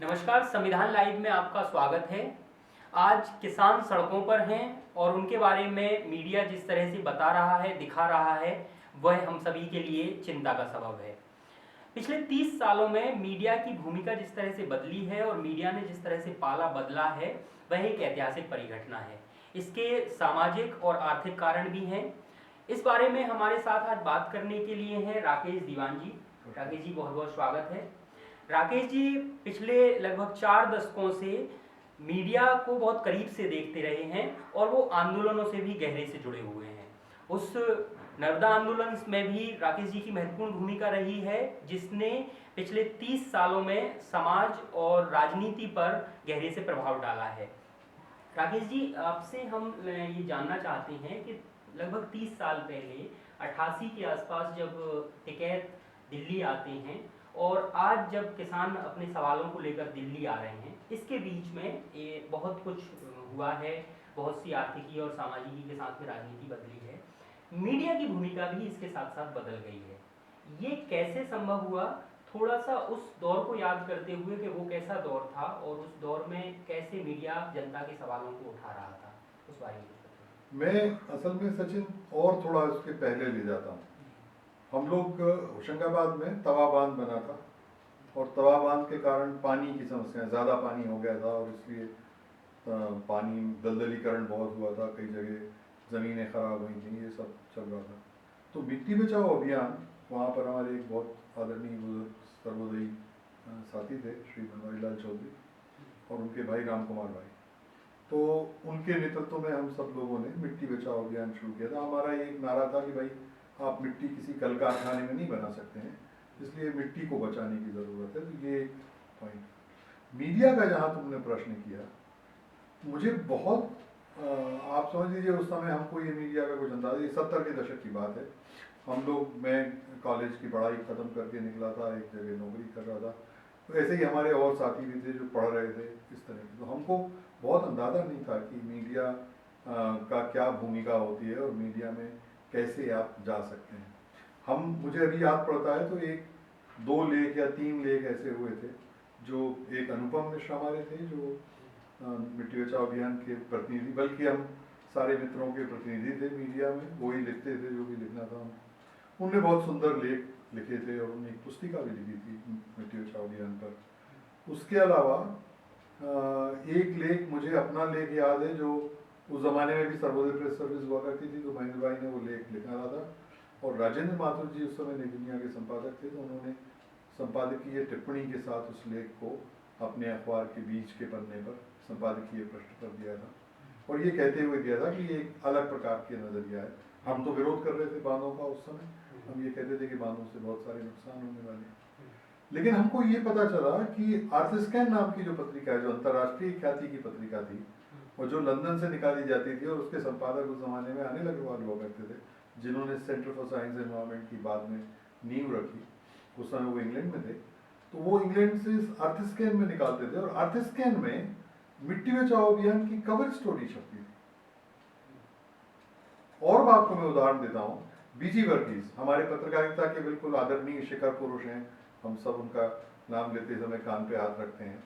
नमस्कार, संविधान लाइव में आपका स्वागत है। आज किसान सड़कों पर हैं और उनके बारे में मीडिया जिस तरह से बता रहा है, दिखा रहा है, वह हम सभी के लिए चिंता का सबब है। पिछले 30 सालों में मीडिया की भूमिका जिस तरह से बदली है और मीडिया ने जिस तरह से पाला बदला है, वह एक ऐतिहासिक परिघटना है। इसके सामाजिक और आर्थिक कारण भी हैं। इस बारे में हमारे साथ आज बात करने के लिए हैं राकेश दीवान जी। राकेश जी, बहुत बहुत स्वागत है। राकेश जी पिछले लगभग 4 दशकों से मीडिया को बहुत करीब से देखते रहे हैं और वो आंदोलनों से भी गहरे से जुड़े हुए हैं। उस नर्मदा आंदोलन में भी राकेश जी की महत्वपूर्ण भूमिका रही है, जिसने पिछले 30 सालों में समाज और राजनीति पर गहरे से प्रभाव डाला है। राकेश जी, आपसे हम ये जानना चाहते हैं कि लगभग 30 साल पहले 88 के आसपास जब टिकैत दिल्ली आते हैं और आज जब किसान अपने सवालों को लेकर दिल्ली आ रहे हैं, इसके बीच में ये बहुत कुछ हुआ है। बहुत सी आर्थिकी और सामाजिकी के साथ में राजनीति बदली है। मीडिया की भूमिका भी इसके साथ साथ बदल गई है। ये कैसे संभव हुआ? थोड़ा सा उस दौर को याद करते हुए कि वो कैसा दौर था और उस दौर में कैसे मीडिया जनता के सवालों को उठा रहा था, उस बारे में बताइए। मैं असल में सचिन और थोड़ा उसके पहले ले जाता हूँ। हम लोग होशंगाबाद में तवा बांध बना था और तवा बांध के कारण पानी की समस्या, ज़्यादा पानी हो गया था और इसलिए पानी दलदलीकरण बहुत हुआ था, कई जगह ज़मीनें खराब हुई थी, ये सब चल रहा था। तो मिट्टी बचाओ अभियान, वहाँ पर हमारे एक बहुत आदरणीय बुजुर्ग सर्वोदयी साथी थे, श्री बनवारी लाल चौधरी और उनके भाई राम कुमार भाई। तो उनके नेतृत्व में हम सब लोगों ने मिट्टी बचाओ अभियान शुरू किया था। हमारा ये एक नारा था कि भाई आप मिट्टी किसी कल कारखाने में नहीं बना सकते हैं, इसलिए मिट्टी को बचाने की ज़रूरत है। तो ये एक पॉइंट। मीडिया का जहाँ तुमने प्रश्न किया, मुझे बहुत आप समझ लीजिए उस समय हमको ये मीडिया का कुछ अंदाजा, ये 70 के दशक की बात है। हम लोग, मैं कॉलेज की पढ़ाई ख़त्म करके निकला था, एक जगह नौकरी कर रहा था, तो ऐसे ही हमारे और साथी भी थे जो पढ़ रहे थे इस तरह की। तो हमको बहुत अंदाज़ा नहीं था कि मीडिया का क्या भूमिका होती है और मीडिया में कैसे आप जा सकते हैं। मुझे अभी याद पड़ता है तो एक 2 लेख या 3 लेख ऐसे हुए थे, जो एक अनुपम मिश्रा हमारे थे जो मिट्टी बचाओ अभियान के प्रतिनिधि, बल्कि हम सारे मित्रों के प्रतिनिधि थे मीडिया में, वो ही लिखते थे जो भी लिखना था। उनने बहुत सुंदर लेख लिखे थे और उन्होंने एक पुस्तिका भी लिखी थी मिट्टी बचाओ अभियान पर। उसके अलावा एक लेख, मुझे अपना लेख याद है, जो उस ज़माने में भी सर्वोदय प्रेस सर्विस हुआ करती थी, तो महेंद्र भाई ने वो लेख लिखा था और राजेंद्र माथुर जी उस समय नई दुनिया के संपादक थे, तो उन्होंने संपादकीय टिप्पणी के साथ उस लेख को अपने अखबार के बीच के पन्ने पर संपादकीय पृष्ठ पर दिया था और ये कहते हुए दिया था कि ये एक अलग प्रकार के नज़रिया है। हम तो विरोध कर रहे थे बांधों का उस समय, हम ये कहते थे कि बांधों से बहुत सारे नुकसान होने वाले हैं। लेकिन हमको ये पता चला कि आर्थस्कैन नाम की जो पत्रिका है, जो अंतर्राष्ट्रीय ख्याति की पत्रिका थी और जो लंदन से निकाली जाती थी, और उसके संपादक उस जमाने में अनिल अग्रवाल हुआ करते थे, जिन्होंने सेंटर फॉर साइंस एनवायरनमेंट की बाद में नींव रखी। उस समय वो इंग्लैंड में थे, तो वो इंग्लैंड से आर्थस्कैन में निकालते थे और आर्थस्कैन में मिट्टी बचाओ अभियान की कवर स्टोरी छपती थी। और आपको मैं उदाहरण देता हूँ, बीजी वर्गीस हमारे पत्रकारिता के बिल्कुल आदरणीय शिखर पुरुष हैं, हम सब उनका नाम लेते समय कान पे हाथ रखते हैं।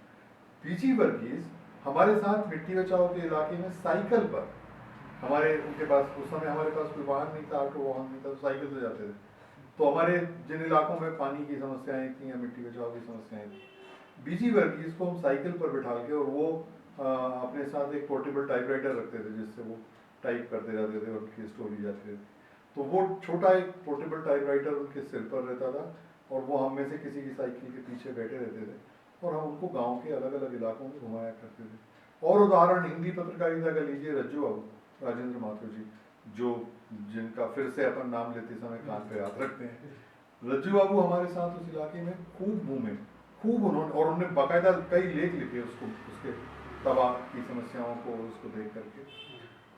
बीजी वर्गीस हमारे साथ मिट्टी बचाओ के इलाके में साइकिल पर, उनके पास उस समय हमारे पास कोई वाहन नहीं था, ऑटो वाहन नहीं था, तो साइकिल से जाते थे। तो हमारे जिन इलाकों में पानी की समस्याएं थी या मिट्टी बचाओ की समस्याएं थी, बीजी वर्गीस को हम साइकिल पर बिठा के, और वो अपने साथ एक पोर्टेबल टाइपराइटर रखते थे जिससे वो टाइप करते रहते थे और उनकी स्टोरी जाती रहती। तो वो छोटा एक पोर्टेबल टाइपराइटर उनके सिर पर रहता था और वो हम में से किसी की साइकिल के पीछे बैठे रहते थे और हम उनको गांव के अलग अलग इलाकों में घुमाया करते थे। और उदाहरण हिंदी पत्रकारिता का लीजिए, रज्जू बाबू, राजेंद्र माथुर जी, जो जिनका फिर से अपन नाम लेते समय कान पे हाथ रखते हैं। रज्जू बाबू हमारे साथ उस इलाके में खूब घूमे, खूब उन्होंने बाकायदा कई लेख लिखे उसके तबाह की समस्याओं को उसको देख करके।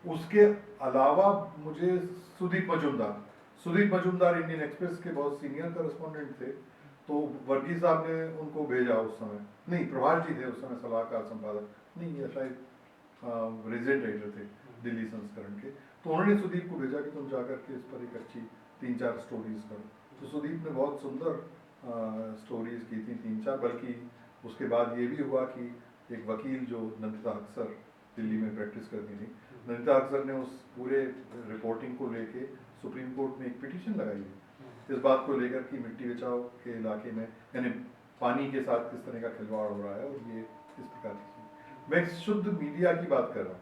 उसके अलावा मुझे सुदीप मजूमदार इंडियन एक्सप्रेस के बहुत सीनियर करस्पॉन्डेंट थे, तो वर्गीस साहब ने उनको भेजा उस समय, नहीं प्रभाष जी थे उस समय सलाहकार संपादक, नहीं या शायद रेजिडेंट एडिटर थे दिल्ली संस्करण के, तो उन्होंने सुदीप को भेजा कि तुम जाकर के इस पर एक अच्छी 3-4 स्टोरीज करो। तो सुदीप ने बहुत सुंदर स्टोरीज की थी, 3-4, बल्कि उसके बाद ये भी हुआ कि एक वकील जो नंदिता अक्सर दिल्ली में प्रैक्टिस करती थी, नंदिता अक्सर ने उस पूरे रिपोर्टिंग को लेके सुप्रीम कोर्ट में एक पिटीशन लगाई थी इस बात को लेकर कि मिट्टी बचाओ के इलाके में यानी पानी के साथ किस तरह का खिलवाड़ हो रहा है, और ये इस प्रकार की चीज़। मैं शुद्ध मीडिया की बात कर रहा हूँ।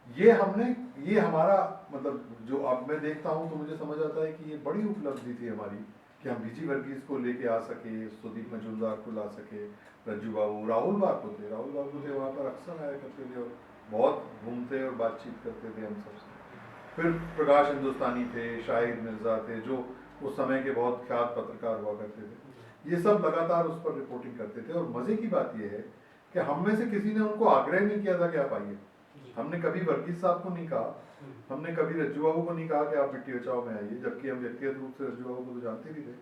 ये हमारा मतलब जो अब मैं देखता हूँ तो मुझे समझ आता है कि ये बड़ी उपलब्धि थी हमारी कि हम बीजी वर्गीज को लेके आ सके, सुदीप मजूमदार को ला सके, रज्जू बाबू, राहुल बाबू थे वहाँ पर अक्सर आया करते थे और बहुत घूमते और बातचीत करते थे हम सबसे। फिर प्रकाश हिंदुस्तानी थे, शाहिद मिर्जा थे जो उस समय के बहुत ख्यात पत्रकार हुआ करते थे। ये सब लगातार उस पर रिपोर्टिंग करते थे और मज़े की बात यह है कि हम में से किसी ने उनको आग्रह नहीं किया था कि आप आइए। हमने कभी वर्गीज साहब को नहीं कहा, हमने कभी रज्जू बाबू को नहीं कहा कि आप मिट्टी बचाओ में आइए, जबकि हम व्यक्तिगत रूप से रज्जू बाबू को तो जानते भी थे,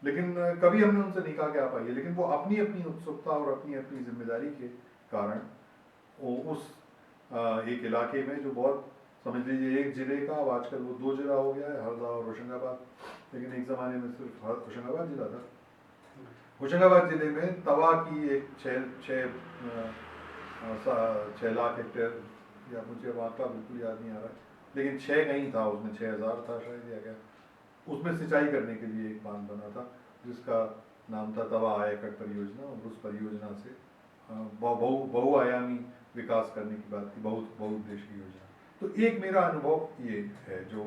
लेकिन कभी हमने उनसे नहीं कहा कि आप आइए। लेकिन वो अपनी अपनी उत्सुकता और अपनी अपनी जिम्मेदारी के कारण वो उस एक इलाके में जो बहुत समझ लीजिए एक जिले का, अब आजकल वो 2 जिला हो गया है, हरदा और होशंगाबाद, लेकिन एक ज़माने में सिर्फ होशंगाबाद जिला था। होशंगाबाद जिले में तवा की एक 6 लाख हेक्टेयर, या मुझे आंकड़ा बिल्कुल याद नहीं आ रहा है, लेकिन 6 कहीं था, उसमें 6000 था शायद या क्या, उसमें सिंचाई करने के लिए एक बांध बना था जिसका नाम था तवा आयकट परियोजना, और उस परियोजना से बहुआयामी विकास करने की बात थी, बहुउद्देशीय योजना। तो एक मेरा अनुभव ये है जो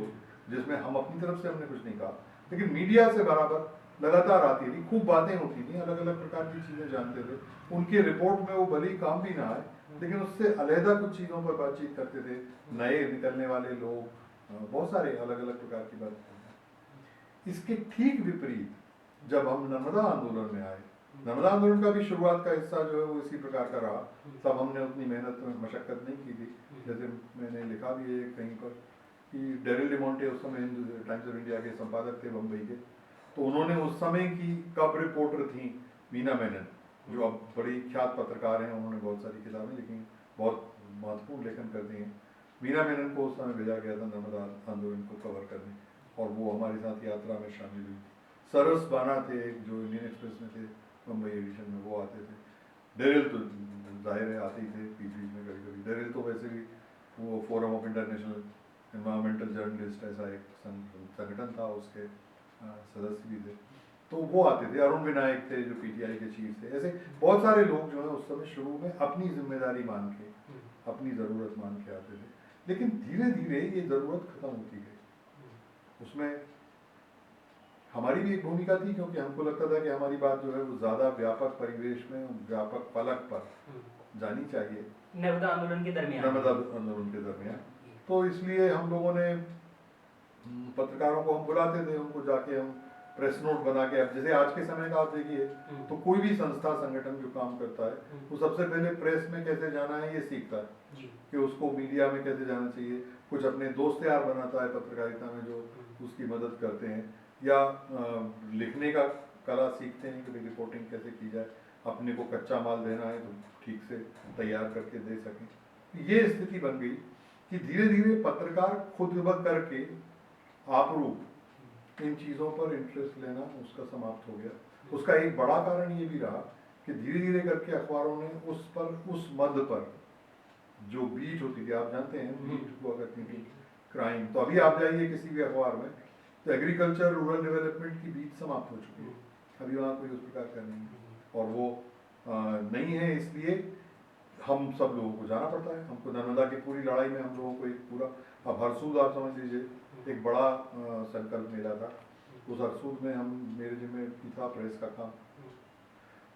जिसमें हम अपनी तरफ से हमने कुछ नहीं कहा, लेकिन मीडिया से बराबर लगातार आती थी, खूब बातें होती थी, अलग अलग प्रकार की चीज़ें जानते थे। उनके रिपोर्ट में वो भले ही काम भी ना आए, लेकिन उससे अलहदा कुछ चीज़ों पर बातचीत करते थे, नए निकलने वाले लोग, बहुत सारे अलग अलग प्रकार की बात। इसके ठीक विपरीत जब हम नर्मदा आंदोलन में आए, नर्मदा आंदोलन का भी शुरुआत का हिस्सा जो है वो इसी प्रकार का रहा। तब हमने उतनी मेहनत मशक्कत नहीं की थी, जैसे मैंने लिखा भी है कहीं पर कि डेरिल डिमोंटे उस समय टाइम्स ऑफ इंडिया के संपादक थे बम्बई के, तो उन्होंने उस समय की कब रिपोर्टर थी मीना मेनन, जो अब बड़ी ख्यात पत्रकार हैं, उन्होंने बहुत सारी किताबें लिखी, बहुत महत्वपूर्ण लेखन करते हैं। मीना मेनन को उस समय भेजा गया था नर्मदा आंदोलन को कवर करने, और वो हमारे साथ यात्रा में शामिल हुई थी। सरस बाना थे जो इंडियन एक्सप्रेस में थे, मुंबई एडिशन में वो आते थे। डेरिल तो जाहिर है आते ही थे बीच बीच में कभी कभी। डेरिल तो वैसे भी वो forum of international environmental journalist ऐसा एक संगठन था, उसके सदस्य भी थे, तो वो आते थे। अरुण विनायक थे जो पीटीआई के चीफ थे। ऐसे बहुत सारे लोग जो है उस समय शुरू में अपनी जिम्मेदारी मान के, अपनी ज़रूरत मान के आते थे, लेकिन धीरे धीरे ये ज़रूरत खत्म होती गई। उसमें हमारी भी एक भूमिका थी, क्योंकि हमको लगता था कि हमारी बात जो है वो ज़्यादा व्यापक परिवेश में, व्यापक फलक पर जानी चाहिए, नर्मदा आंदोलन के दरमियान। तो इसलिए हम लोगों ने पत्रकारों को हम बुलाते थे, उनको जाके हम प्रेस नोट बना के, अब जैसे आज के समय का आप देखिए तो कोई भी संस्था संगठन जो काम करता है वो सबसे पहले प्रेस में कैसे जाना है ये सीखता है कि उसको मीडिया में कैसे जाना चाहिए। कुछ अपने दोस्त यार बनाता है पत्रकारिता में जो उसकी मदद करते हैं, या लिखने का कला सीखते हैं कि रिपोर्टिंग कैसे की जाए, अपने को कच्चा माल देना है तो ठीक से तैयार करके दे सकें। ये स्थिति बन गई कि धीरे धीरे पत्रकार खुद ब करके आपरूप इन चीज़ों पर इंटरेस्ट लेना उसका समाप्त हो गया। उसका एक बड़ा कारण ये भी रहा कि धीरे धीरे करके अखबारों ने उस पर, उस मद पर जो बीट होती थी, आप जानते हैं बीट हुआ करती थी क्राइम, तो अभी आप जाइए किसी भी अखबार में तो एग्रीकल्चर रूरल डेवलपमेंट की बीट समाप्त हो चुकी है, अभी वहाँ कोई उस प्रकार का नहीं है, और वो नहीं है। इसलिए हम सब लोगों को जाना पड़ता है। हमको नर्मदा की पूरी लड़ाई में हम लोगों को एक पूरा, अब हरसूद आप समझ लीजिए एक बड़ा संकल्प मिला था। उस हरसूद में हम, मेरे जिम्मे था प्रेस का काम,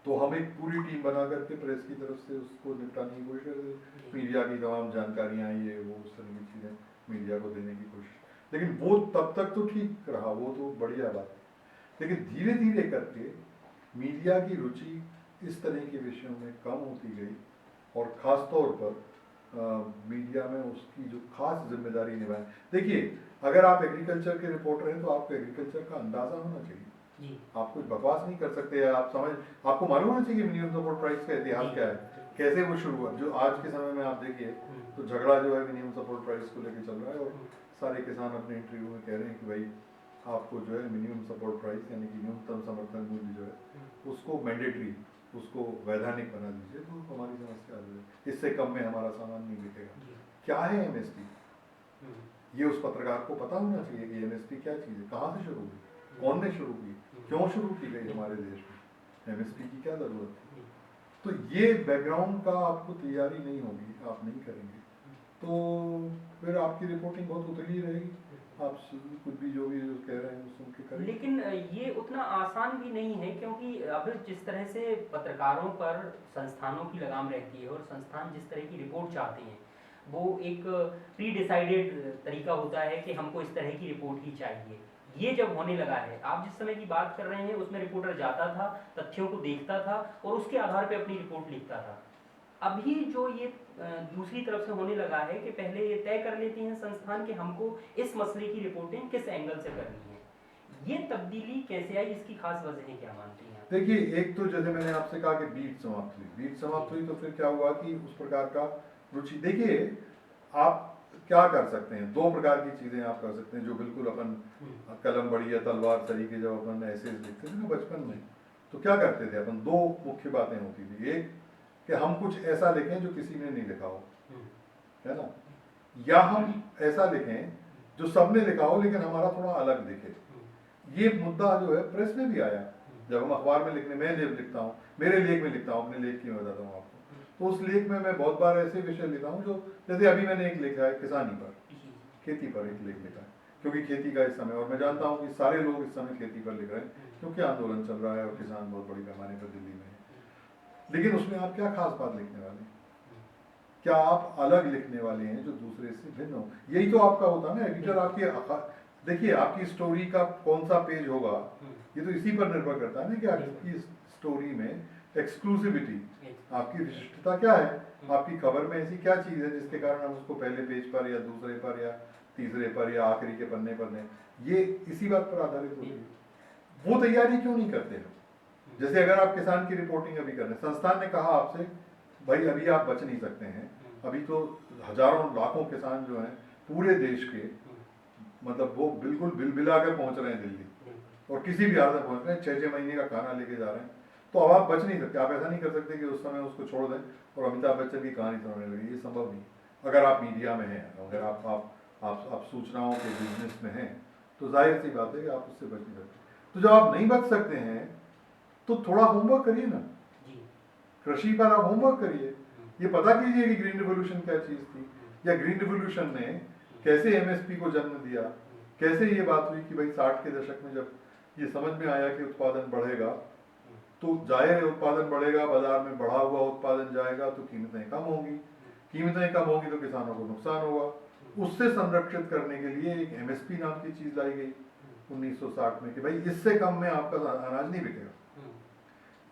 तो हम एक पूरी टीम बना करके प्रेस की तरफ से उसको निपटाने की कोशिश कर रहे थे। मीडिया की तमाम जानकारियाँ, ये वो उस तरह की चीज़ें मीडिया को देने की कोशिश, लेकिन वो तब तक तो ठीक रहा, वो तो बढ़िया बात है। लेकिन धीरे धीरे करके मीडिया की रुचि इस तरह के विषयों में कम होती गई, और ख़ास तौर पर मीडिया में उसकी जो खास जिम्मेदारी निभाए। देखिए, अगर आप एग्रीकल्चर के रिपोर्टर हैं तो आपको एग्रीकल्चर का अंदाज़ा होना चाहिए, आप कुछ बकवास नहीं कर सकते। आप आपको मालूम होना चाहिए मिनिमम सपोर्ट प्राइस का इतिहास क्या है, कैसे वो शुरू हुआ। जो आज के समय में आप देखिए तो झगड़ा जो है मिनिमम सपोर्ट प्राइस को लेकर चल रहा है, और सारे किसान अपने इंटरव्यू में कह रहे हैं कि भाई आपको जो है मिनिमम सपोर्ट प्राइस यानी कि न्यूनतम समर्थन मूल्य जो है उसको मैंडेटरी, उसको वैधानिक बना दीजिए तो हमारी समस्या हल है। इससे कम में हमारा सामान नहीं बिकेगा। जी। क्या है एमएसपी? ये उस पत्रकार को पता होना चाहिए कि एमएसपी क्या चीज़ है, कहाँ से शुरू हुई, कौन ने शुरू की, क्यों शुरू की गई हमारे देश में, एमएसपी की क्या ज़रूरत थी। तो ये बैकग्राउंड का आपको तैयारी नहीं होगी, आप नहीं करेंगे तो फिर आपकी रिपोर्टिंग बहुत उतली रहेगी। आप कुछ भी जो भी कह रहे हैं सुन के करें। लेकिन ये उतना आसान भी नहीं है, क्योंकि अब जिस तरह से पत्रकारों पर संस्थानों की लगाम रहती है और संस्थान जिस तरह की रिपोर्ट चाहते हैं वो एक प्री डिसाइडेड तरीका होता है कि हमको इस तरह की रिपोर्ट ही चाहिए। ये जब होने लगा है, आप जिस समय की बात कर रहे हैं उसमें रिपोर्टर जाता था, तथ्यों को देखता था और उसके आधार पर अपनी रिपोर्ट लिखता था। अभी जो ये दूसरी तरफ से होने लगा है कि पहले ये तय कर लेती हैं संस्थान कि हमको इस मसले की रिपोर्टिंग किस एंगल से करनी है। ये तब्दीली कैसे आई, इसकी खास वजह क्या मानती हैं? देखिए, एक तो जैसे मैंने आपसे कहा कि बीट समाप्त हुई तो फिर क्या हुआ कि उस प्रकार का रुचि, देखिए आप क्या कर सकते हैं, दो प्रकार की चीजें आप कर सकते हैं जो बिल्कुल अपन कलम बड़ी या तलवार तरीके जब अपन ऐसे लिखते थे ना बचपन में, तो क्या करते थे अपन, दो मुख्य बातें होती थी। एक कि हम कुछ ऐसा लिखें जो किसी ने नहीं लिखा हो, है ना, या हम ऐसा लिखें जो सबने लिखा हो लेकिन हमारा थोड़ा अलग दिखे। ये मुद्दा जो है प्रेस में भी आया, जब हम अखबार में लिखने, मैं जब लिखता हूँ, मेरे लेख में लिखता हूँ, अपने लेख की मैं बताता हूँ आपको, तो उस लेख में मैं बहुत बार ऐसे विषय लिखा हूँ जो, जैसे अभी मैंने एक लिखा है किसानी पर, खेती पर एक लेख लिखा है, क्योंकि खेती का इस समय, और मैं जानता हूँ कि सारे लोग इस समय खेती पर लिख रहे हैं क्योंकि आंदोलन चल रहा है और किसान बहुत बड़ी पैमाने पर दिल्ली में है। लेकिन उसमें आप क्या खास बात लिखने वाले हैं, क्या आप अलग लिखने वाले हैं जो दूसरे से भिन्न हो? यही तो आपका होता है ना, एडिटर आपकी, देखिए आपकी स्टोरी का कौन सा पेज होगा ये तो इसी पर निर्भर करता है ना कि आपकी स्टोरी में एक्सक्लूसिविटी, आपकी विशिष्टता क्या है, आपकी खबर में ऐसी क्या चीज़ है जिसके कारण हम उसको पहले पेज पर या दूसरे पर या तीसरे पर या आखिरी के पन्ने पर लें, ये इसी बात पर आधारित होती है। वो तैयारी क्यों नहीं करते हैं? जैसे अगर आप किसान की रिपोर्टिंग अभी कर रहे हैं, संस्थान ने कहा आपसे भाई अभी आप बच नहीं सकते हैं, अभी तो हजारों लाखों किसान जो हैं पूरे देश के, मतलब वो बिल्कुल बिलबिला कर पहुंच रहे हैं दिल्ली और किसी भी हालत में पहुंच रहे हैं, 6-6 महीने का खाना लेके जा रहे हैं, तो अब आप बच नहीं सकते। आप ऐसा नहीं कर सकते कि उस समय उसको छोड़ दें और अमिताभ बच्चन की कहानी सुनाने लगे, ये संभव नहीं। अगर आप मीडिया में हैं, अगर आप सूचनाओं के बिजनेस में हैं तो जाहिर सी बात है कि आप उससे बच नहीं सकते। तो जब आप नहीं बच सकते हैं तो थोड़ा होमवर्क करिए ना, कृषि पर आप होमवर्क करिए, ये पता कीजिए कि ग्रीन रिवोल्यूशन क्या चीज़ थी, या ग्रीन रिवोल्यूशन ने कैसे एमएसपी को जन्म दिया, कैसे ये बात हुई कि भाई 60 के दशक में जब ये समझ में आया कि उत्पादन बढ़ेगा तो जाहिर है उत्पादन बढ़ेगा, बाजार में बढ़ा हुआ उत्पादन जाएगा तो कीमतें कम होंगी, कीमतें कम होंगी तो किसानों को नुकसान होगा। उससे संरक्षित करने के लिए एक एमएसपी नाम की चीज़ लाई गई 1960 में कि भाई इससे कम में आपका अनाज नहीं बिकेगा,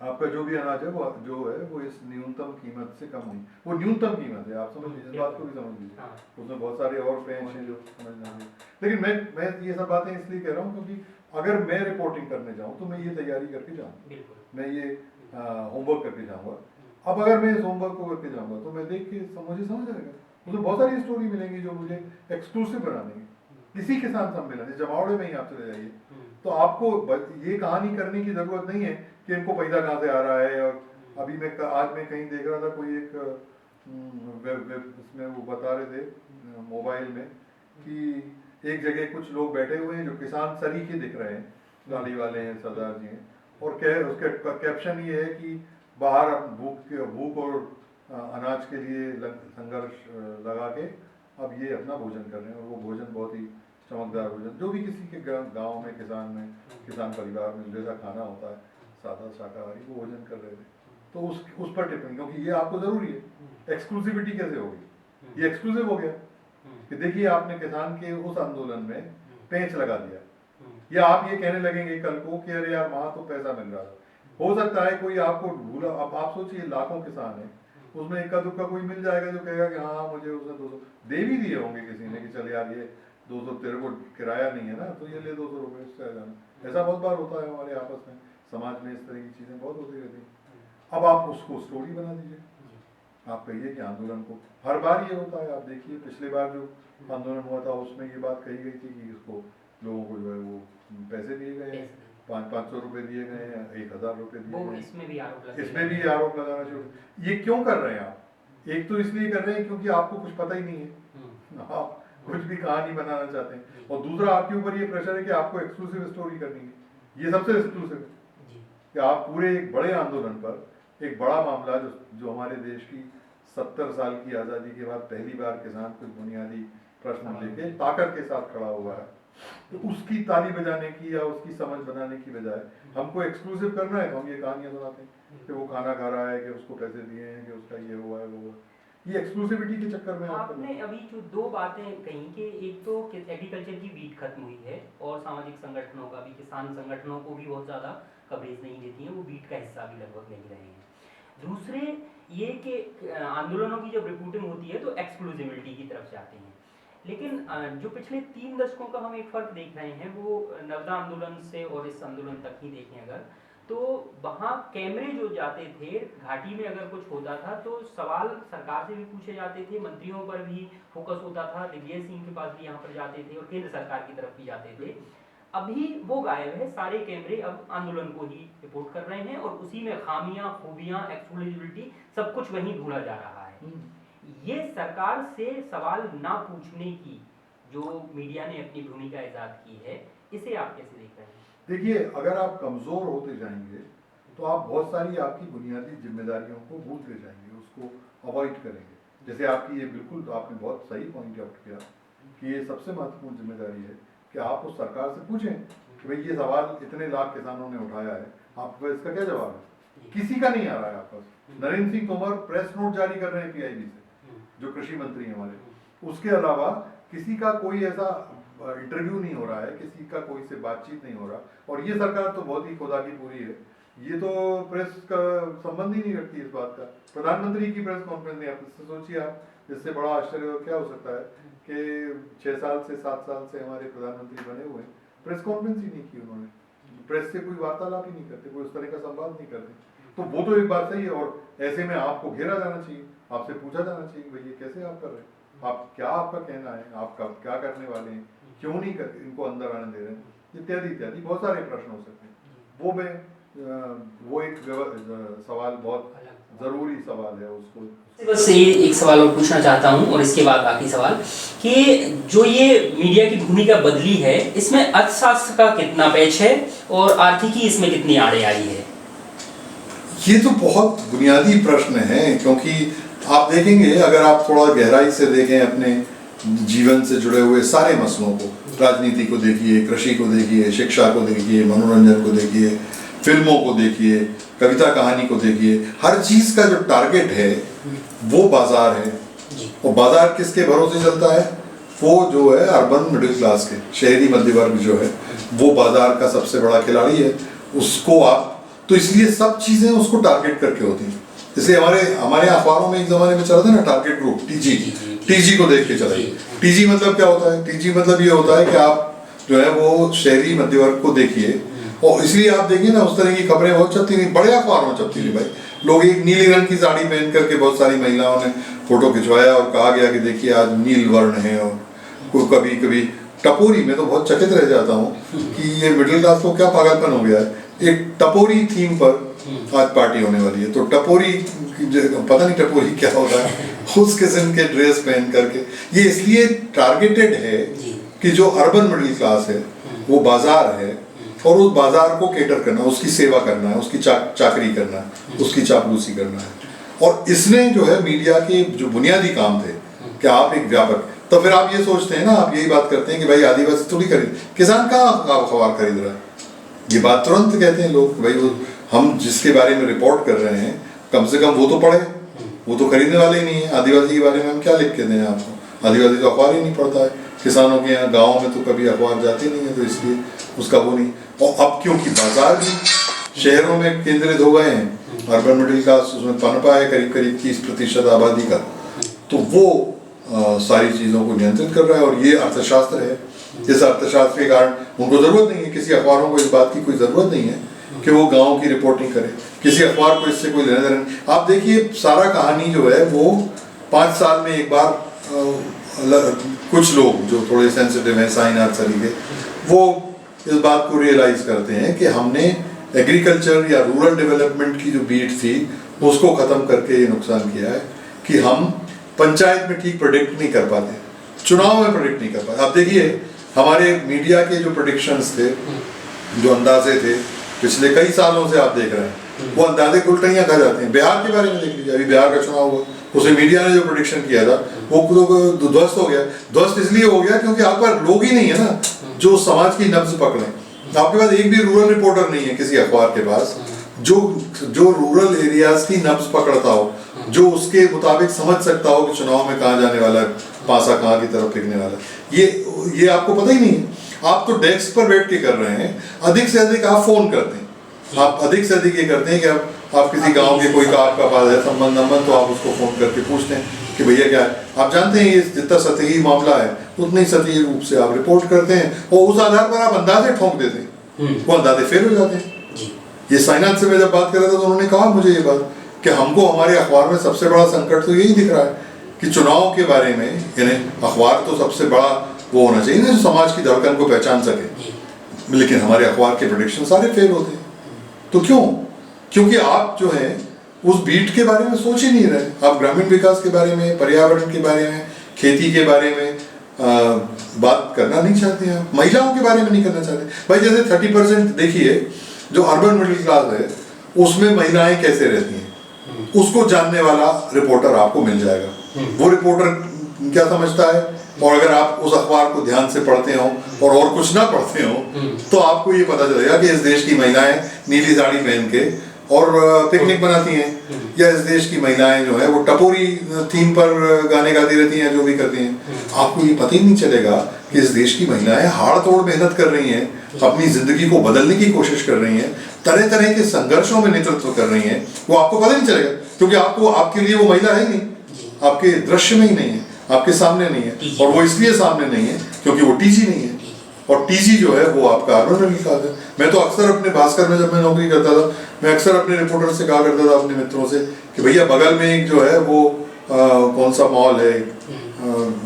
आपका जो भी अनाज है वो इस न्यूनतम कीमत से कम नहीं, वो न्यूनतम कीमत है, आप समझ लीजिए, इस बात को भी समझ लीजिए। उसमें बहुत सारे और पेंच हैं जो समझना चाहिए, लेकिन मैं ये सब बातें इसलिए कह रहा हूँ क्योंकि अगर मैं रिपोर्टिंग करने जाऊँ तो मैं ये तैयारी करके जाऊँ, मैं ये होमवर्क करके जाऊँगा। अब अगर मैं इस होमवर्क को करके जाऊँगा तो मैं देख के मुझे समझ आएगा, मुझे बहुत सारी स्टोरी मिलेंगी जो मुझे एक्सक्लूसिव बना देंगे। किसी किसान सम्मेलन जमावड़े में ही आप चले जाइए तो आपको ये कहानी करने की जरूरत नहीं है कि इनको पैसा कहाँ से आ रहा है। और अभी आज मैं कहीं देख रहा था, कोई एक इसमें वो बता रहे थे मोबाइल में कि एक जगह कुछ लोग बैठे हुए हैं जो किसान सरीखे दिख रहे हैं, गाड़ी वाले हैं, सरदार जी हैं, और उसके कैप्शन ये है कि बाहर भूख और अनाज के लिए संघर्ष लगा के अब ये अपना भोजन कर रहे हैं, और वो भोजन बहुत ही चमकदार भोजन, जो भी किसी के गांव में किसान परिवार में जैसा खाना होता है सादा शाकाहारी, वो भोजन कर रहे थे। तो उस पर टिप्पणी, क्योंकि ये आपको जरूरी है, एक्सक्लूसिविटी कैसे होगी, ये एक्सक्लूसिव हो गया कि देखिए आपने किसान के उस आंदोलन में पेंच लगा दिया, या आप ये कहने लगेंगे कल को कि अरे यार वहां तो पैसा मिल रहा था। हो सकता है कोई आपको भूला, अब आप सोचिए लाखों किसान है, उसमें इक्का दुक्का कोई मिल जाएगा जो कहेगा कि हाँ मुझे उसने 200 दे भी दिए होंगे किसी ने कि चल यार ये 200 तेरे को किराया नहीं है ना तो ये ले 200 रुपये इससे आ जाना। ऐसा बहुत बार होता है हमारे आपस में, समाज में इस तरह की चीज़ें बहुत होती रहती हैं। अब आप उसको स्टोरी बना दीजिए, आप कहिए कि आंदोलन को, हर बार ये होता है, आप देखिए पिछले बार जो आंदोलन हुआ था उसमें ये बात कही गई थी कि इसको लोगों को जो है वो पैसे दिए गए हैं 500 रुपए दिए गए हैं, 1000 रुपए दिए वो गए हैं। इसमें भी आरोप लगे। इसमें भी आरोप लगाना शुरू। ये क्यों कर रहे हैं आप? एक तो इसलिए कर रहे हैं क्योंकि आपको कुछ पता ही नहीं है, आप कुछ भी कहानी बनाना चाहते हैं, और दूसरा आपके ऊपर ये प्रेशर है कि आपको एक्सक्लूसिव स्टोरी करनी है। ये सबसे एक्सक्लूसिव है कि आप पूरे एक बड़े आंदोलन पर, एक बड़ा मामला जो हमारे देश की 70 साल की आज़ादी के बाद पहली बार किसान कुछ बुनियादी प्रश्न लेके ताकत के साथ खड़ा हुआ है, तो उसकी ताली बजाने की या उसकी समझ बनाने की बजाय हमको एक्सक्लूसिव करना है तो हम ये कहानियां सुनाते हैं कि वो खाना खा रहा है, कि उसको पैसे दिए हैं, कि उसका ये हुआ है, वो हुआ है। ये एक्सक्लूसिविटी के चक्कर में आपने अभी जो दो बातें कही कि एक तो एग्रीकल्चर की बीट खत्म हुई है और सामाजिक संगठनों का भी, किसान संगठनों को भी बहुत ज़्यादा कवरेज नहीं देती हैं, वो बीट का हिस्सा भी लगभग नहीं रहे हैं। दूसरे ये कि आंदोलनों की जब रिपोर्टिंग होती है तो एक्सक्लूसिविटी की तरफ जाते हैं, लेकिन जो पिछले 3 दशकों का हम एक फ़र्क देख रहे हैं वो नर्मदा आंदोलन से और इस आंदोलन तक ही देखें अगर, तो वहाँ कैमरे जो जाते थे घाटी में, अगर कुछ होता था तो सवाल सरकार से भी पूछे जाते थे, मंत्रियों पर भी फोकस होता था, दिग्विजय सिंह के पास भी यहाँ पर जाते थे और केंद्र सरकार की तरफ भी जाते थे। अभी वो गायब है, सारे कैमरे अब आंदोलन को ही रिपोर्ट कर रहे हैं और उसी में खामियां, खूबियां, एक्सक्लूसिविटी सब कुछ वहीं ढूंढा जा रहा है। ये सरकार से सवाल ना पूछने की जो मीडिया ने अपनी भूमिका ईजाद की है, इसे आप कैसे देख रहे हैं? देखिए, अगर आप कमज़ोर होते जाएंगे तो आप बहुत सारी आपकी बुनियादी जिम्मेदारियों को भूलते जाएंगे, उसको अवॉइड करेंगे। जैसे आपकी ये बिल्कुल, आपने बहुत सही पॉइंट आउट किया कि ये सबसे महत्वपूर्ण जिम्मेदारी है कि आप उस सरकार से पूछें कि भाई ये सवाल इतने लाख किसानों ने उठाया है, आपको इसका क्या जवाब है? किसी का नहीं आ रहा है आप पास। नरेंद्र सिंह तोमर प्रेस नोट जारी कर रहे हैं पीआईबी से, जो कृषि मंत्री हैं हमारे, उसके अलावा किसी का कोई ऐसा इंटरव्यू नहीं हो रहा है, किसी का कोई से बातचीत नहीं हो रहा। और ये सरकार तो बहुत ही खुदा की पूरी है, ये तो प्रेस का संबंध ही नहीं रखती इस बात का। प्रधानमंत्री की प्रेस कॉन्फ्रेंस नहीं, आप इससे सोचिए, आप इससे बड़ा आश्चर्य क्या हो सकता है कि 6 साल से 7 साल से हमारे प्रधानमंत्री बने हुए, प्रेस कॉन्फ्रेंस ही नहीं की उन्होंने, प्रेस से कोई वार्तालाप ही नहीं करते, कोई उस तरह का संवाद नहीं करते। तो वो तो एक बात सही है, और ऐसे में आपको घेरा जाना चाहिए, आपसे पूछा जाना चाहिए भाई ये कैसे आप कर रहे हैं, आप क्या, आपका कहना है, आप क्या करने वाले हैं, क्यों नहीं कर इनको अंदर आने दे रहे हैं, इत्यादि इत्यादि बहुत सारे प्रश्न हो सकते हैं। वो एक सवाल, बहुत जरूरी सवाल है, उसको बस ये एक सवाल और पूछना चाहता हूँ और इसके बाद बाकी सवाल, कि जो ये मीडिया की भूमिका बदली है, इसमें अर्थशास्त्र का कितना पैच है और आर्थिकी इसमें कितनी आड़े आई है? ये तो बहुत बुनियादी प्रश्न है, क्योंकि आप देखेंगे, अगर आप थोड़ा गहराई से देखें अपने जीवन से जुड़े हुए सारे मसलों को, राजनीति को देखिए, कृषि को देखिए, शिक्षा को देखिए, मनोरंजन को देखिए, फिल्मों को देखिए, कविता कहानी को देखिए, हर चीज़ का जो टारगेट है वो बाजार है। और बाजार किसके भरोसे चलता है? वो जो है अर्बन मिडिल क्लास के, शहरी मध्य वर्ग जो है, वो बाजार का सबसे बड़ा खिलाड़ी है। उसको आप, तो इसलिए सब चीज़ें उसको टारगेट करके होती हैं। इसलिए हमारे अखबारों में एक ज़माने में चला था ना, टारगेट ग्रुप, टीजी को देख के चलाइए। टीजी मतलब क्या होता है? टीजी मतलब ये होता है कि आप जो है वो शहरी मध्य वर्ग को देखिए, और इसलिए आप देखिए ना, उस तरह की खबरें बहुत छपती थी, बड़े अखबारों में छपती थी भाई। लोग एक नीली रंग की साड़ी पहन करके, बहुत सारी महिलाओं ने फोटो खिंचवाया और कहा गया कि देखिए आज नील वर्ण है। और कभी कभी टपोरी में तो बहुत चकित रह जाता हूँ कि ये मिडिल क्लास को क्या पागलपन हो गया है। एक टपोरी थीम पर आज पार्टी होने वाली है, तो टपोरी, पता नहीं टपोरी क्या होता है, उस किस्म के ड्रेस पहन करके। ये इसलिए टारगेटेड है कि जो अर्बन मिडिल क्लास है वो बाजार है, और उस बाजार को केटर करना, उसकी सेवा करना है, उसकी चाकरी करना है, उसकी चापलूसी करना है। और इसने जो है मीडिया के जो बुनियादी काम थे कि आप एक व्यापक, तो फिर आप ये सोचते हैं ना, आप यही बात करते हैं कि भाई आदिवासी थोड़ी खरीद, किसान कहाँ अखबार खरीद रहा है, ये बात तुरंत कहते हैं लोग। भाई वो हम जिसके बारे में रिपोर्ट कर रहे हैं, कम से कम वो तो पढ़े, वो तो खरीदने वाले ही नहीं है। आदिवासी के बारे में हम क्या लिख के दें आपको? आदिवासी तो अखबार ही नहीं पढ़ता है। किसानों के यहाँ गाँव में तो कभी अखबार जाते नहीं है, तो इसलिए उसका वो नहीं। और अब क्योंकि बाजार भी शहरों में केंद्रित हो गए हैं, अर्बन मिडिल क्लास उसमें पनपा है करीब करीब 30% आबादी का, तो वो सारी चीज़ों को नियंत्रित कर रहा है। और ये अर्थशास्त्र है। इस अर्थशास्त्र के कारण उनको ज़रूरत नहीं है, किसी अखबारों को इस बात की कोई ज़रूरत नहीं है कि वो गाँव की रिपोर्टिंग करे, किसी अखबार को इससे कोई लेना देना नहीं। आप देखिए, सारा कहानी जो है वो 5 साल में एक बार कुछ लोग जो थोड़े सेंसिटिव हैं, साइन आर्ट तरीके, वो इस बात को रियलाइज करते हैं कि हमने एग्रीकल्चर या रूरल डेवलपमेंट की जो बीट थी उसको ख़त्म करके ये नुकसान किया है कि हम पंचायत में ठीक प्रेडिक्ट नहीं कर पाते, चुनाव में प्रेडिक्ट नहीं कर पाते। आप देखिए हमारे मीडिया के जो प्रेडिक्शंस थे, जो अंदाजे थे पिछले कई सालों से आप देख रहे हैं, वो अंदाजे उल्टियाँ खा जाते हैं। बिहार के बारे में देख लीजिए, अभी बिहार का चुनाव हुआ, उसे मीडिया ने जो प्रेडिक्शन किया था वो तो ध्वस्त हो गया। ध्वस्त इसलिए हो गया क्योंकि आप पर लोग ही नहीं है ना जो समाज की नब्ज पकड़े। आपके पास एक भी रूरल रिपोर्टर नहीं है किसी अखबार के पास जो रूरल एरियाज की नब्ज पकड़ता हो, जो उसके मुताबिक समझ सकता हो कि चुनाव में कहाँ जाने वाला है, पासा कहाँ की तरफ फेंकने वाला है। ये आपको पता ही नहीं है। आप तो डेस्क पर बैठ के कर रहे हैं, अधिक से अधिक आप फोन करते हैं, आप अधिक से अधिक ये करते हैं कि आप किसी गांव के कोई का आपका पास है संबंध तो आप उसको फोन करके पूछते हैं कि भैया क्या है। आप जानते हैं ये जितना सतही मामला है उतने ही सतही रूप से आप रिपोर्ट करते हैं और उस आधार पर आप अंदाजे ठोंक देते हैं, वो अंदाजे फेल हो जाते हैं। ये साइनाथ से मैं जब बात कर रहा था तो उन्होंने कहा मुझे ये बात कि हमको हमारे अखबार में सबसे बड़ा संकट तो यही दिख रहा है कि चुनाव के बारे में, यानी अखबार तो सबसे बड़ा वो होना चाहिए ना जो समाज की धड़कन को पहचान सके, लेकिन हमारे अखबार के प्रेडिक्शन सारे फेल होते हैं। तो क्यों? क्योंकि आप जो है उस बीट के बारे में सोच ही नहीं रहे। आप ग्रामीण विकास के बारे में, पर्यावरण के बारे में, खेती के बारे में बात करना नहीं चाहते हैं। आप महिलाओं के बारे में नहीं करना चाहते। भाई जैसे 30% देखिए जो अर्बन मिडिल क्लास है उसमें महिलाएं कैसे रहती हैं, उसको जानने वाला रिपोर्टर आपको मिल जाएगा। वो रिपोर्टर क्या समझता है, और अगर आप उस अखबार को ध्यान से पढ़ते हो और कुछ ना पढ़ते हो तो आपको ये पता चलेगा कि इस देश की महिलाएं नीली साड़ी पहन के और पिकनिक बनाती हैं, या इस देश की महिलाएं जो है वो टपोरी थीम पर गाने गाती रहती हैं, जो भी करती हैं। आपको ये पता ही नहीं चलेगा कि इस देश की महिलाएं हाड़ तोड़ मेहनत कर रही हैं, अपनी जिंदगी को बदलने की कोशिश कर रही हैं, तरह तरह के संघर्षों में नेतृत्व कर रही हैं। वो आपको पता नहीं चलेगा क्योंकि आपके लिए वो महिला है नहीं, आपके दृश्य में ही नहीं है, आपके सामने नहीं है। और वो इसलिए सामने नहीं है क्योंकि वो टीजी नहीं है, और टीजी जो है वो आपका अर्बन मिडिल क्लास है। मैं तो अक्सर अपने भास्कर में जब मैं नौकरी करता था, मैं अक्सर अपने रिपोर्टर से कहा करता था, अपने मित्रों से, कि भैया बगल में एक जो है वो कौन सा मॉल है,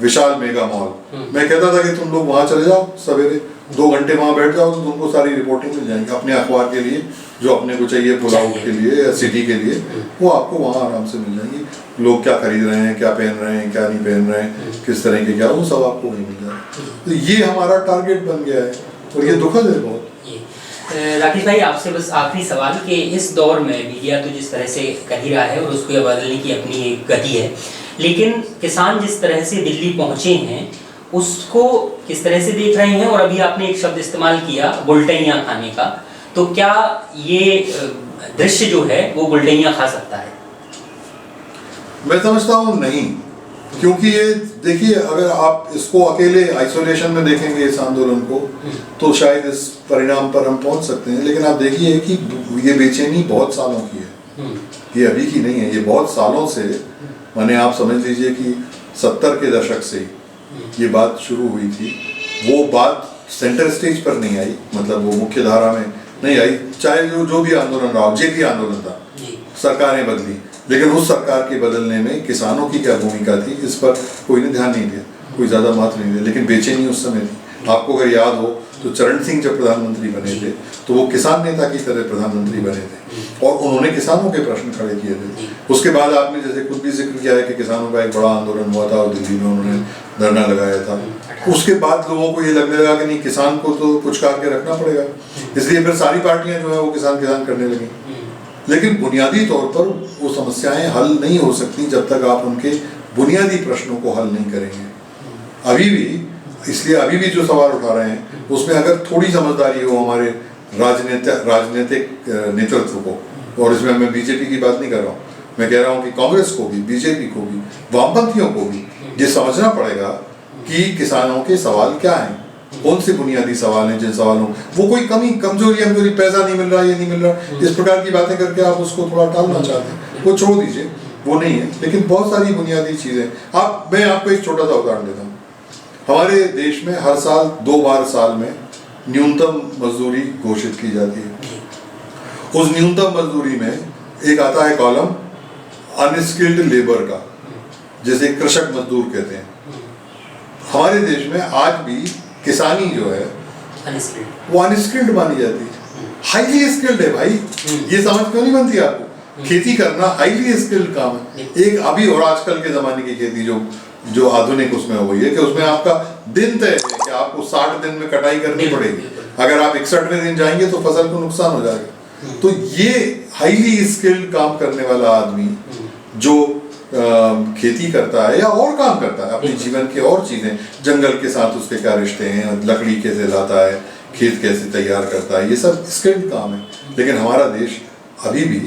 विशाल मेगा मॉल, मैं कहता था कि तुम लोग वहाँ चले जाओ, सवेरे 2 घंटे वहाँ बैठ जाओ तो तुमको सारी रिपोर्टिंग मिल जाएगी अपने अखबार के लिए, जो अपने को चाहिए पुलाव के लिए या सिटी के लिए, वो आपको वहाँ आराम से मिल जाएंगी। लोग क्या खरीद रहे हैं, क्या पहन रहे हैं, क्या नहीं पहन रहे हैं, किस तरह के क्या, वो सब आपको वहीं मिल जाएगा। तो ये हमारा टारगेट बन गया है और ये दुखद है बहुत। राकेश भाई आपसे बस आखिरी सवाल कि इस दौर में मीडिया तो जिस तरह से कह ही रहा है और उसको बदलने की अपनी एक गति है, लेकिन किसान जिस तरह से दिल्ली पहुँचे हैं उसको किस तरह से देख रहे हैं? और अभी आपने एक शब्द इस्तेमाल किया बुलटैयाँ खाने का, तो क्या ये दृश्य जो है वो बुलटैयाँ खा सकता है? मैं समझता हूँ नहीं, क्योंकि ये देखिए अगर आप इसको अकेले आइसोलेशन में देखेंगे इस आंदोलन को तो शायद इस परिणाम पर हम पहुंच सकते हैं, लेकिन आप देखिए कि ये बेचैनी बहुत सालों की है, ये अभी की नहीं है, ये बहुत सालों से, माने आप समझ लीजिए कि 70 के दशक से ये बात शुरू हुई थी। वो बात सेंटर स्टेज पर नहीं आई, मतलब वो मुख्य धारा में नहीं आई, चाहे जो भी आंदोलन रहा, जे भी आंदोलन था, सरकारें बदली, लेकिन उस सरकार के बदलने में किसानों की क्या भूमिका थी इस पर कोई ने ध्यान नहीं दिया, कोई ज़्यादा महत्व नहीं दिया। लेकिन बेचैनी उस समय थी। आपको अगर याद हो तो चरण सिंह जब प्रधानमंत्री बने थे तो वो किसान नेता की तरह प्रधानमंत्री बने थे और उन्होंने किसानों के प्रश्न खड़े किए थे। उसके बाद आपने जैसे खुद भी जिक्र किया है कि किसानों का एक बड़ा आंदोलन हुआ था और दिल्ली में उन्होंने धरना लगाया था। उसके बाद लोगों को ये लगने लगा कि नहीं, किसान को तो कुछ करके रखना पड़ेगा, इसलिए फिर सारी पार्टियां जो है वो किसान करने लगी। लेकिन बुनियादी तौर पर वो समस्याएं हल नहीं हो सकती जब तक आप उनके बुनियादी प्रश्नों को हल नहीं करेंगे। अभी भी, इसलिए अभी भी जो सवाल उठा रहे हैं उसमें अगर थोड़ी समझदारी हो हमारे राजनीतिक नेतृत्व को, और इसमें मैं बीजेपी की बात नहीं कर रहा हूँ, मैं कह रहा हूँ कि कांग्रेस को भी, बीजेपी को भी, वामपंथियों को भी ये समझना पड़ेगा कि किसानों के सवाल क्या हैं, कौन से बुनियादी सवाल हैं जिन सवालों वो कोई कमजोरी पैसा नहीं मिल रहा, ये नहीं मिल रहा, इस प्रकार की बातें करके आप उसको थोड़ा टालना चाहते हैं, वो छोड़ दीजिए, वो नहीं है। लेकिन बहुत सारी बुनियादी चीज़ें मैं आपको एक छोटा सा उदाहरण देता हूँ। हमारे देश में हर साल 2 बार साल में न्यूनतम मजदूरी घोषित की जाती है। उस न्यूनतम मजदूरी में एक आता है कॉलम अनस्किल्ड लेबर का, जैसे कृषक मजदूर कहते हैं। हमारे देश में आज भी किसानी जो है वो अनस्किल्ड मानी जाती है। हाईली स्किल्ड है भाई, ये समझ क्यों नहीं बनती आपको? खेती करना हाईली स्किल्ड काम है। एक अभी और आजकल के ज़माने की खेती जो आधुनिक उसमें हो गई है कि उसमें आपका दिन तय है कि आपको 60 दिन में कटाई करनी पड़ेगी। अगर आप 61वें दिन जाएंगे तो फसल को नुकसान हो जाएगा। तो ये हाईली स्किल्ड काम करने वाला आदमी जो खेती करता है या और काम करता है अपने जीवन की और चीज़ें, जंगल के साथ उसके क्या रिश्ते हैं, लकड़ी कैसे लाता है, खेत कैसे तैयार करता है, ये सब स्किल्ड काम है। लेकिन हमारा देश अभी भी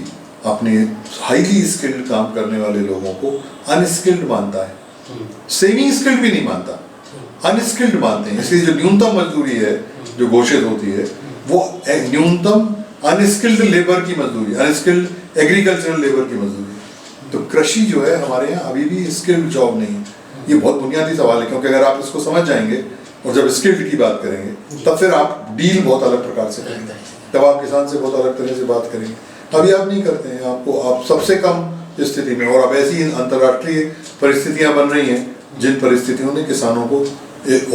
अपने हाईली स्किल्ड काम करने वाले लोगों को अनस्किल्ड मानता है, सेमी स्किल्ड भी नहीं मानता, अनस्किल्ड मानते हैं। इसलिए जो न्यूनतम मजदूरी है जो घोषित होती है वो न्यूनतम अनस्किल्ड लेबर की मजदूरी, अनस्किल्ड एग्रीकल्चरल लेबर की मजदूरी। तो कृषि जो है हमारे यहाँ अभी भी स्किल्ड जॉब नहीं है। ये बहुत बुनियादी सवाल है, क्योंकि अगर आप इसको समझ जाएंगे और जब स्किल्ड की बात करेंगे तब फिर आप डील बहुत अलग प्रकार से करेंगे, तब आप किसान से बहुत अलग तरह से बात करेंगे। अभी आप नहीं करते हैं, आप सबसे कम स्थिति में, और अब ऐसी अंतर्राष्ट्रीय परिस्थितियां बन रही हैं जिन परिस्थितियों ने किसानों को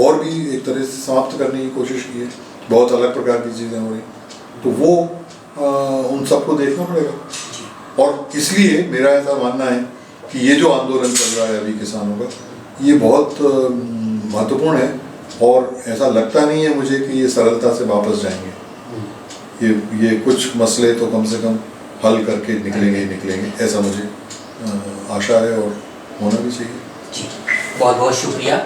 और भी एक तरह से समाप्त करने की कोशिश की है। बहुत अलग प्रकार की चीज़ें हो रही, तो वो उन सबको देखना पड़ेगा। और इसलिए मेरा ऐसा मानना है कि ये जो आंदोलन चल रहा है अभी किसानों का, ये बहुत महत्वपूर्ण है और ऐसा लगता नहीं है मुझे कि ये सरलता से वापस जाएंगे। ये कुछ मसले तो कम से कम हल करके निकलेंगे, ऐसा मुझे आशा है और होना भी चाहिए। जी, बहुत बहुत शुक्रिया।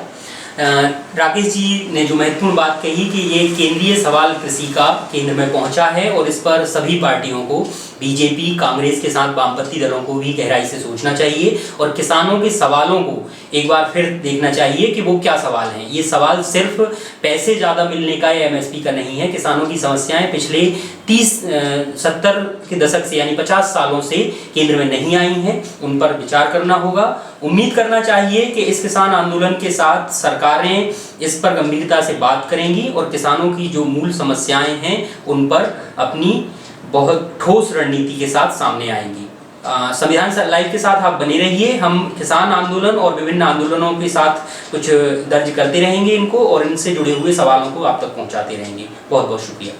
राकेश जी ने जो महत्वपूर्ण बात कही कि ये केंद्रीय सवाल कृषि का केंद्र में पहुंचा है और इस पर सभी पार्टियों को, बीजेपी, कांग्रेस के साथ वामपंथी दलों को भी गहराई से सोचना चाहिए और किसानों के सवालों को एक बार फिर देखना चाहिए कि वो क्या सवाल हैं। ये सवाल सिर्फ पैसे ज़्यादा मिलने का या एमएसपी का नहीं है। किसानों की समस्याएं पिछले 70 के दशक से यानी 50 सालों से केंद्र में नहीं आई हैं, उन पर विचार करना होगा। उम्मीद करना चाहिए कि इस किसान आंदोलन के साथ सरकारें इस पर गंभीरता से बात करेंगी और किसानों की जो मूल समस्याएं हैं उन पर अपनी बहुत ठोस रणनीति के साथ सामने आएंगी। संविधान लाइव के साथ आप बने रहिए। हम किसान आंदोलन और विभिन्न आंदोलनों के साथ कुछ दर्ज करते रहेंगे इनको और इनसे जुड़े हुए सवालों को आप तक पहुंचाते रहेंगे। बहुत बहुत शुक्रिया।